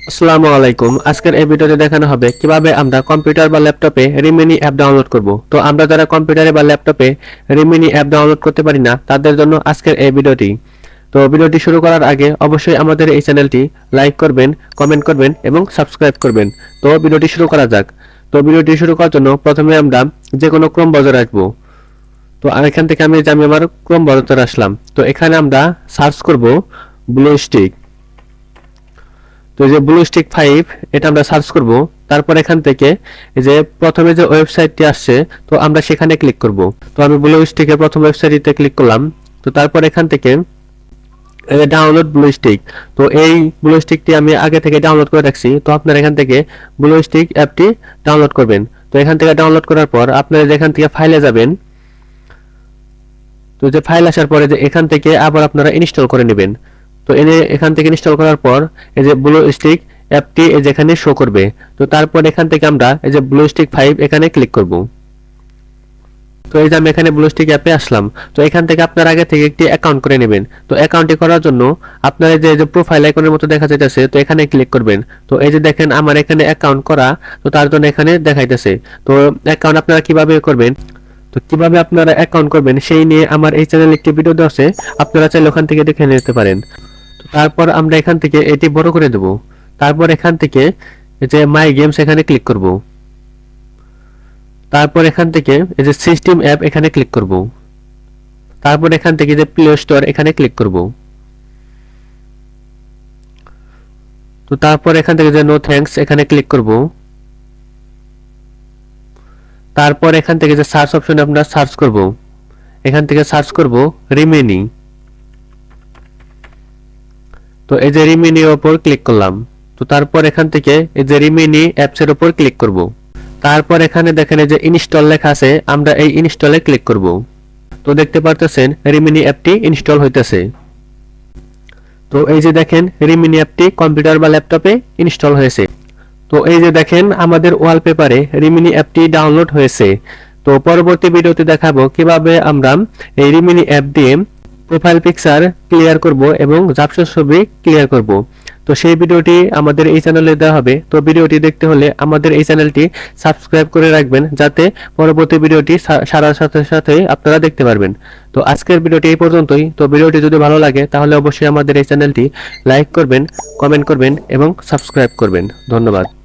আসসালামু আলাইকুম। আজকের এই ভিডিওতে দেখানো হবে কিভাবে আমরা কম্পিউটার বা ল্যাপটপে রিমিনি অ্যাপ ডাউনলোড করব। তো আমরা যারা কম্পিউটারে বা ল্যাপটপে রিমিনি অ্যাপ ডাউনলোড করতে পারি না তাদের জন্য আজকের এই ভিডিওটি। তো ভিডিওটি শুরু করার আগে অবশ্যই আমাদের এই চ্যানেলটি লাইক করবেন, কমেন্ট করবেন এবং সাবস্ক্রাইব করবেন। তো ভিডিওটি শুরু করা যাক। তো ভিডিওটি শুরু করার জন্য প্রথমে আমরা যে কোনো ক্রোম ব্রাউজারে আসবো। তো এখান থেকে আমি আমার ক্রোম ব্রাউজারে আসলাম। তো এখানে আমরা সার্চ করব ব্লু স্টিক। তো এই যে ব্লু স্টিক 5 এটা আমরা সার্চ করব। তারপর এখান থেকে এই যে প্রথমে যে ওয়েবসাইটটি আসছে তো আমরা সেখানে ক্লিক করব। তো আমি ব্লু স্টিকের প্রথম ওয়েবসাইটটিতে ক্লিক করলাম। তো তারপর এখান থেকে এই যে ডাউনলোড ব্লু স্টিক, তো এই ব্লু স্টিকটি আমি আগে থেকে ডাউনলোড করে রাখছি। তো আপনারা এখান থেকে ব্লু স্টিক অ্যাপটি ডাউনলোড করবেন। তো এখান থেকে ডাউনলোড করার পর আপনারা যেখান থেকে ফাইলে যাবেন, তো যে ফাইল আসার পরে যে এখান থেকে আবার আপনারা ইনস্টল করে নেবেন। তো এখান থেকে ইনস্টল করার পর এই যে ব্লু স্টিক অ্যাপটি যেখানে শো করবে। তো তারপর এখান থেকে আমরা এই যে ব্লু স্টিক 5 এখানে ক্লিক করব। তো এই যে আমি এখানে ব্লু স্টিক অ্যাপে আসলাম। তো এখান থেকে আপনারা আগে থেকে একটি অ্যাকাউন্ট করে নেবেন। তো অ্যাকাউন্টটি করার জন্য আপনারা যে প্রোফাইল আইকনের মতো দেখা যাইতেছে তো এখানে ক্লিক করবেন। তো এই যে দেখেন আমার এখানে অ্যাকাউন্ট করা, তো তার জন্য এখানে দেখাইতেছে। তো অ্যাকাউন্ট আপনারা কিভাবে করবেন, তো কিভাবে আপনারা অ্যাকাউন্ট করবেন সেই নিয়ে আমার এই চ্যানেলে একটি ভিডিও দেওয়া আছে, আপনারা চাইলে ওখান থেকে দেখে নিতে পারেন। তো তারপর আমরা এখান থেকে এটি বড় করে দেব। তারপর এখান থেকে এই যে মাই গেমস এখানে ক্লিক করব। তারপর এখান থেকে এই যে সিস্টেম অ্যাপ এখানে ক্লিক করব। তারপর এখান থেকে যে প্লে স্টোর এখানে ক্লিক করব। তো তারপর এখান থেকে যে নো থ্যাঙ্কস এখানে ক্লিক করব। তারপর এখান থেকে যে সার্চ অপশনে আমরা সার্চ করব, এখান থেকে সার্চ করব রিমেনি। তো এই যে রিমিনি এর উপর ক্লিক করলাম। তো তারপর এখান থেকে এই যে রিমিনি অ্যাপস এর উপর ক্লিক করব। তারপর এখানে দেখেন এই যে ইনস্টল লেখা আছে, আমরা এই ইনস্টলে ক্লিক করব। তো দেখতে পারতেছেন রিমিনি অ্যাপটি ইনস্টল হইতেছে। তো এই যে দেখেন রিমিনি অ্যাপটি কম্পিউটার বা ল্যাপটপে ইনস্টল হয়েছে। তো এই যে দেখেন আমাদের ওয়ালপেপারে রিমিনি অ্যাপটি ডাউনলোড হয়েছে। তো পরবর্তী ভিডিওতে দেখাবো কিভাবে আমরা এই রিমিনি অ্যাপ দিয়ে প্রোফাইল পিকচার ক্লিয়ার করব এবং ঝাপসা ছবি ক্লিয়ার করব। তো সেই ভিডিওটি আমাদের এই চ্যানেলে দেওয়া হবে। তো ভিডিওটি দেখতে হলে আমাদের এই চ্যানেলটি সাবস্ক্রাইব করে রাখবেন, যাতে পরবর্তী ভিডিওটি সারার সাথে সাথে আপনারা দেখতে পারবেন। তো আজকের ভিডিওটি এই পর্যন্তই। তো ভিডিওটি যদি ভালো লাগে তাহলে অবশ্যই আমাদের এই চ্যানেলটি লাইক করবেন, কমেন্ট করবেন এবং সাবস্ক্রাইব করবেন। ধন্যবাদ।